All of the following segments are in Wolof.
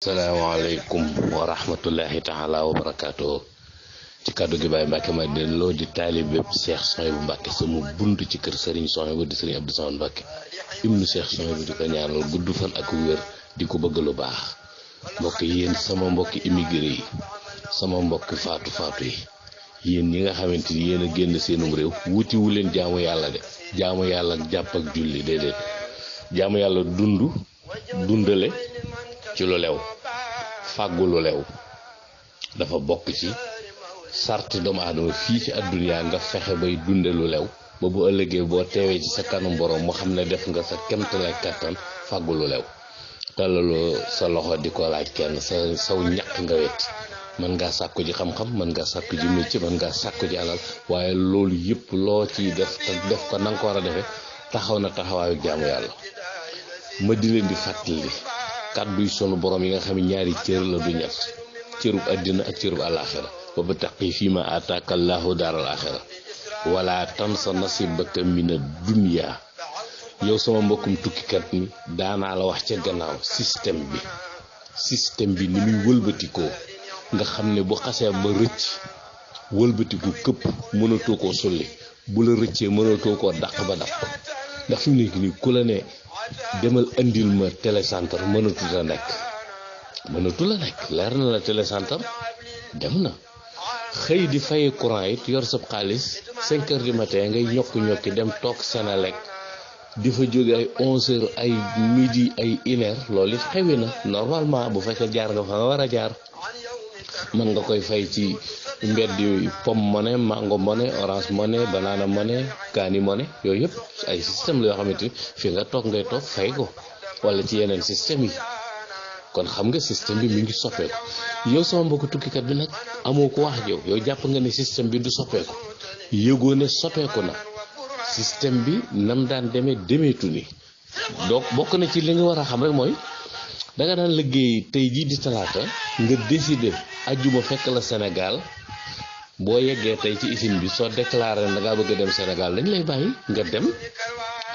salaamaaleykum wa rahmatullahi taala wa barakaatu ci kaddu gi Baye Mbacke ma den loo di taalibe Cheikh Souhaïbou Mbacke sama bunt ci kër Serigne Souhaïbou di Serigne Abdou Samad Mbacke ibnu Cheikh Souhaïbou di ko ñaanal gudd fan ak wér di ko bëgg lu baax mbokk yéen sama mbokki immigré yi sama mbokki faatu yi yéen ñi nga xamante ni yéen a génn seenum réew wuti wu leen jaamu yàlla de jaamu yàlla ak jàpp ak julli déedéet jaamu yàlla dundale ci lu lew fàggu lu lew dafa bokk ci sarti doomu aadama fii ci àdduna nga fexe bay dunde lu lew ba bu ëllëgee boo teewee ci sa kanam borom mu xam ne def nga sa kemtalaay kattan fàggu lu lew tallaloo sa loxo di ko laaj kenn saw ñàkk nga wet mën ngaa sàkku ji xam-xam mën ngaa sàkku ji métier mën ngaa sàkku ji alal waaye loolu yëpp loo ciy def te def ko na nga ko war a defee taxaw na taxawaayu jaamu yàlla ma di leen di fàttali kàddu yi sunu borom yi nga xam ne ñaari cër la du ñett cërub àddina ak cërub àllaaxira wa battaqi fii ma ataaka allahu daaral aaxira wala tansa nasibaka mina dunya yow sama mbokkum tukkikat mi daanaa la wax ca gannaaw système bi ni muy wëlbatikoo nga xam ne bu xasee ba rëcc wëlbatiku këpp mënatoo koo sulli bu la rëccee mënatoo koo dàq ba dàq ndax fi mu nekk nii ku la ne demal andil ma télécentre mënatu la nekk leer na la télécentre dem na xëy di fay courant it yor sab xaalis 5 heures du matin ngay ñokki dem toog Senelec di fa jóge ay 11 heures ay midi ay 1 heure loolu it xewi na normalement bu fekkee jaar nga fa nga war a jaar mën nga koy fay ci mbedd yooyu Pomme Money Mango Money Orange Money Banana Money Kaani Money yooyu yëpp ay système la yoo xamante ni fi nga toog ngay toog fay ko wala ci yeneen système yi kon xam nga système bi mi ngi soppeeku yow sama mbokku tukkikat bi nag amoo ko wax yow jàpp nga ne système bi du soppeeku yëgoo ne soppeeku na système bi nam daan demeetu ni donc bokk na ci li nga war a xam rek mooy danga daan liggéey tey jii di talaata nga décider ajjuma fekk la Sénégal boo yeggee tey ci usine bi soo déclaré da ngaa bëgg a dem Sénégal dañ lay bàyyi nga dem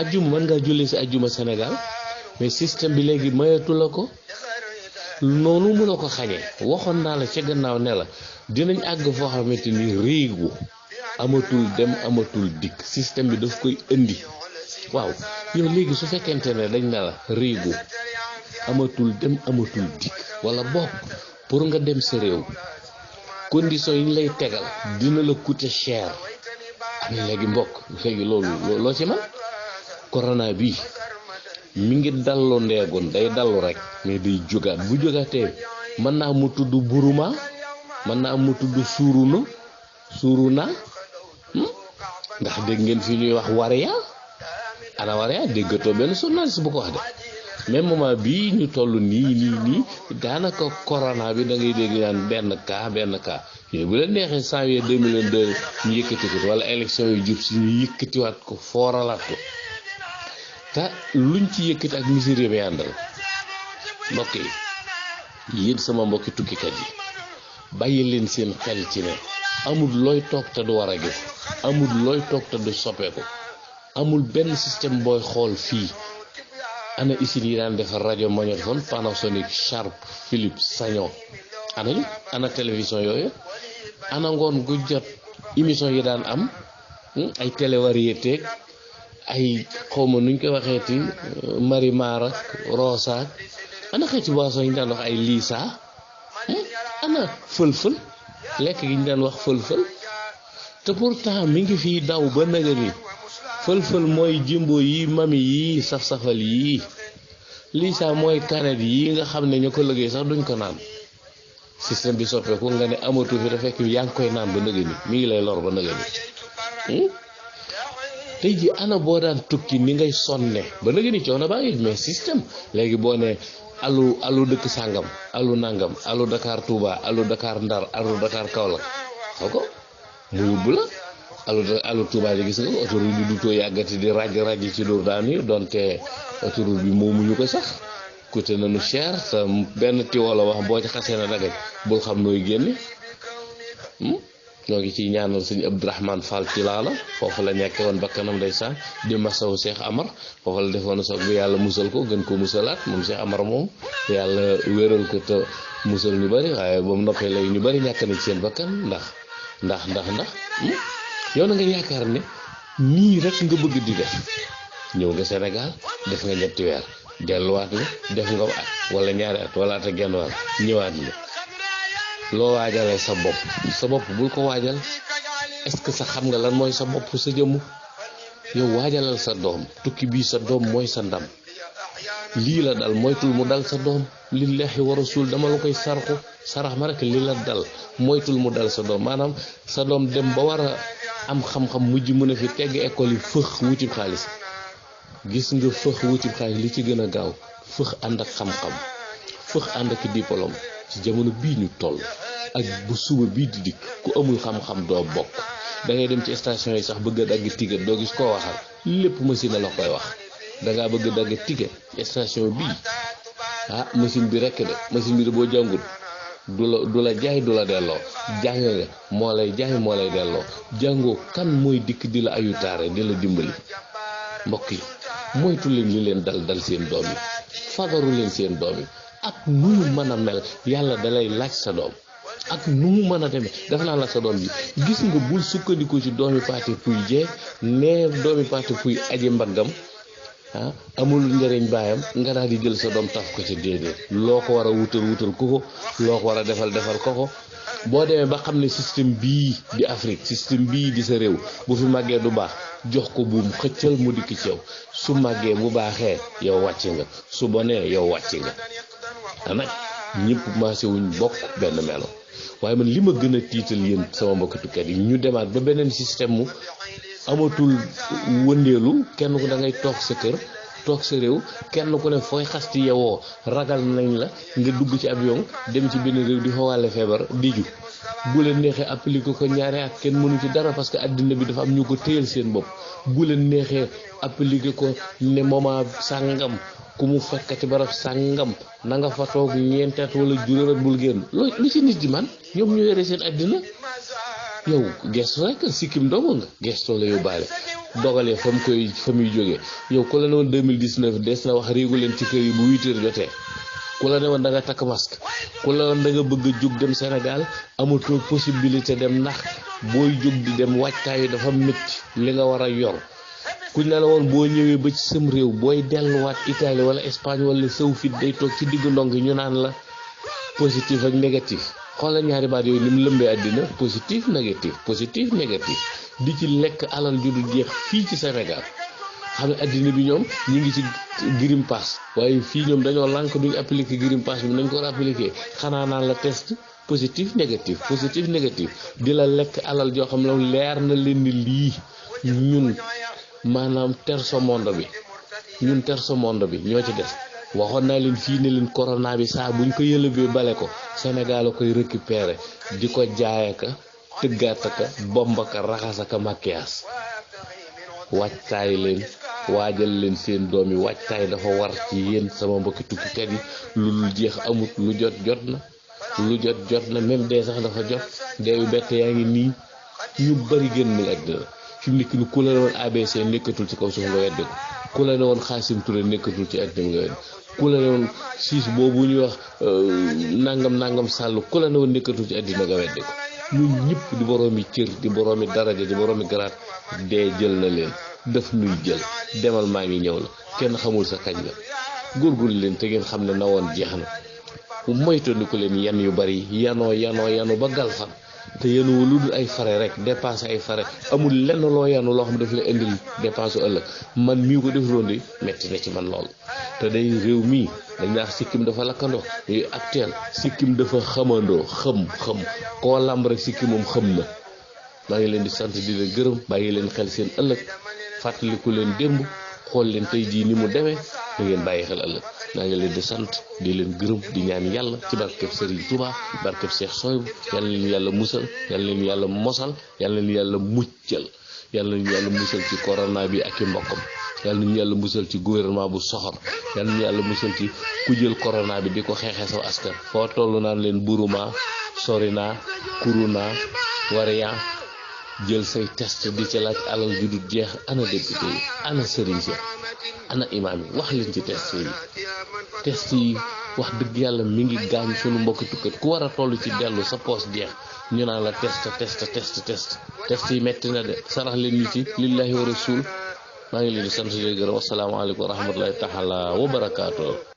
ajjuma mën ngaa julli si ajjuma Sénégal mais système bi léegi mayatu la ko noonu mu la ko xañee waxoon naa la ca gannaaw ne la dinañ àgg foo xamante ni réegu amatul dem amatul dikk système bi daf koy indi waaw yow léegi su fekkente ne dañ ne la réegu amatul dem amatul dikk wala boog pour nga dem sa réew condition yi ñu lay tegal dina la coûter cher léegi mbokk léegi loolu loo ci man corona bi mi ngi dallu ndeegun day dallu rek mais day jógaat bu jógaatee mën naa mu tudd buruma mën naa mu tudd suuruna ndax dégg ngeen fi ñuy wax waria déggatoo benn journaliste bu ko wax de même moment bii ñu toll nii daanaka corona bi da ngay dégg naan benn cas yooyu bu leen neexee janvier 2022 ñu yëkkati ko wala élection yu jub si ñu yëkkatiwaat ko fooralaat ko te luñ ci yëkkati ak misère bi àndal mbokk yi yéen sama mbokki tukkikat yi bàyyi leen seen xel ci ne amul looy toog te du war a gis amul looy toog te du soppeeku amul benn système booy xool fii. ana usines yi daan defar rajo magnétophone Panasonic Sharp Philips Sanyo ana télévision yooyu ana ngoon gu jot émission yi daan am ay télé variété ay xawma nuñ koy waxeeti Marimar ak Rosa ana xeeti boisson yi ñu daan wax ay Lisa ana fël-fël lekk gi ñu daan wax fël-fël te pourtant mi ngi fii daw ba nëga ni fël-fël mooy jimbo yi mami yi saf-safal yi Lisa mooy kanet yi nga xam ne ñu ko liggéey sax duñ ko naan système bi soppeeku nga ne amatu fi te fekk yaa ngi koy naan ba nëga ni mi ngi lay lor ba nëga ni tey ji ana boo daan tukki ni ngay sonne ba nëga ni coono baa ngi mais système léegi boo ne alu dëkk sàngam alu nangam alu Dakar Touba alu Dakar Ndar alu Dakar Kaolack xaw ko mu yóbbu la alu Touba ji gis nga autoroute bi du too yàggati di raj ci dóor daani donte autoroute bi moomuñu ko sax coûté nañu cher te benn tiwo la wax boo ci xasee na dagaj bul xam nooy génne ñoo ngi ciy ñaanal sëñ Abdourahmane Fall Tilala foofu la nekkee woon bakkanam ndeysaan di masawu Cheikh Amar foofu la defoon soog bi yàlla musal ko gën ko musalaat moom Cheikh Amar moom yàlla wéral ko te musal ñu bari waaye ba mu noppee lay ñu bari ñàkk na ci seen bakkan ndax yow na nga yaakaar ne nii rek nga bëgg di def ñëw nga Sénégal def nga ñetti weer delluwaat nga def nga at wala ñaari at wala at ak genn wàll ñëwaat nga loo waajalee sa bopp bul ko waajal est-ce que sa xam nga lan mooy sa bopp sa jëmm yow waajalal sa doom tukki bii sa doom mooy sa ndam lii la dal moytul mu dal sa doom lillahi wa rasul dama la koy sarax ma rek li la dal moytul mu dal sa doom maanaam sa doom dem ba war a am xam-xam mujj mën a fi tegg école yi fëx wuti xaalis gis nga fëx wuti xaalis li ci gën a gaaw fëx ànd ak xam-xam fëx ànd ak diplôme ci jamono bii ñu toll ak bu suba bii di dikk ku amul xam-xam doo bokk da ngay dem ci station yi sax bëgg a dagg ticket doo gis koo waxal lépp machine la koy wax dangaa bëgg a dagg ticket station bii machine bi rekk de machine bi de boo jàngul du la jaay du la delloo jàng nga moo lay jaay moo lay delloo jàngoo kan mooy dikk di la ayutaare di la dimbali mbokk yi moytu leen li leen dal seen doom yi fagaru leen seen doom yi ak nu mu mën a mel yàlla dalay laaj sa doom ak nu mu mën a demee dafa naa la sa doom bi gis nga bul sukkandiku ci doomi paate puy jee nee doomi paate puy aji mbaggam amul njëriñ baayam nga daal di jël sa doom taf ko ci déedéet loo ko war a wutal ko loo ko war a defal ko boo demee ba xam ne système bii di Afrique système bii di sa réew bu fi màggee du baax jox ko buum xëccal mu dikk ci yow su màggee bu baaxee yow wàcc nga su bonee yow wàcc nga nag ñëpp maase wuñ bokk benn melo waaye man li ma gën a tiital yéen sama mbokki tukkat yi ñu demaat ba beneen système mu amatul wëndeelu kenn ku da ngay toog sa kër toog sa réew kenn ku ne fooy xasti yewoo ragal nañ la nga dugg ci avion dem ci benn réew di fa wàlle feebar diju bu leen neexee appliquer ko ñaari at kenn mënu ci dara parce que addina bi dafa am ñu ko téyal seen bopp bu leen neexee appliquer ko ne moment sàngam ku mu fekkati barab sàngam na nga fa toog ñeenteet wala juróom bul génn lu ci nit di man ñoom ñu yore seen addina yow gestu rek sikkim doomu nga gestoo la yóbbaale dogalee fa muy jógee yow ku la ne woon 2019 des na wax réegu leen ci kër yi bu 8 heures jotee ku la ne woon da nga takk masque ku la woon da nga bëgg a jóg dem Sénégal amatoo possibilité dem ndax booy jóg di dem waajtaayu dafa métti li nga war a yor kuñ la woon boo ñëwee ba ci sam réew booy delluwaat Italie wala Espagne wala saw fit day toog ci diggu ndong ñu naan la positif ak négatif xoolal ñaari baat yooyu ni mu lëmbee àddina positif négatif di ci lekk alal ju du jeex fii ci Sénégal xam ne àddina bi ñoom ñu ngi ci Green Pass waaye fii ñoom dañoo lànk duñ appliquer Green Pass bi nañ ko war a appliquer xanaa naan la test positif négatif di la lekk alal joo xam ne leer na leen ni lii ñun maanaam terso monde bi ñoo ci def waxoon naa leen fii ne leen corona bi saa buñ ko yëlëbee bale ko Sénégal a koy récupérer di ko jaayaka tëggaataka bombaka raxasaka maquillage waajtaay leen waajal leen seen doom yi waajtaay dafa war ci yéen sama mbokki tukkikat yi lu dul jeex amut lu jot na même dee sax dafa jot dee yu bett yaa ngi nii ñu bari génn nañ àddina fi mu nekk ni ku la ne woon ABC nekkatul ci kaw suuf nga weddi ko ku la ne woon Xaasim Touré nekkatul ci àddina nga weddi ku la ne woon siis boobu ñuy wax nangam sàll ku la ne woon nekkatul ci àddina nga weddi ko ñun ñëpp di boroomi cër di boroomi daraja di boroomi garaat dee jël na leen daf nuy jël demal maa ngi ñëw la kenn xamul sa kañ la góorgóorlu leen te ngeen xam ne na woon jeex na moytandiku leen yan yu bari yanoo ba galfan te yenu lu dul ay fare rek dépense ay fare amul lenn loo yanu loo xam daf la indil dépense ëllëg man mii ko def roon di metti na ci man lool te day réew mii dañ wax sikkim dafa lakkandoo yooyu actuel sikkim dafa xamandoo xam koo lamb rek sikkim moom xam na maa ngi leen di sant di leen gërëm bàyyi leen xel seen ëllëg fàttaliku leen démb xool leen tey jii ni mu demee da ngeen bàyyi xel ëllëg maa ngi leen di sant di leen gërëm di ñaan yàlla ci barkeb Serigne Touba barkeb Cheikh Soybu yàlla leen yàlla musal yàlla leen yàlla mosal yàlla leen yàlla muccal yàlla leen yàlla musal ci corona bi ak i mbokkam yàlla nañu yàlla musal ci gouvernement bu soxor yàlla nañu yàlla musal ci ku jël corona bi di ko xeexee saw askan foo toll naan leen buruma sori naa kuru naa variant jël say test di ci laaj alal ju dul jeex. Ana député yi, ana sëriñ si, ana imaam yi, wax leen ci test yi wax dëgg yàlla mi ngi gaañ sunu mbokki tukkat. ku war a toll ci dellu sa poos jeex ñu naan la test yi metti na de. sarax leen ñu ci lillahi wa rasul. maa ngi leen di sant di gërëm. asalaamaaleykum wa rahmatullahi taala wa barakaatu.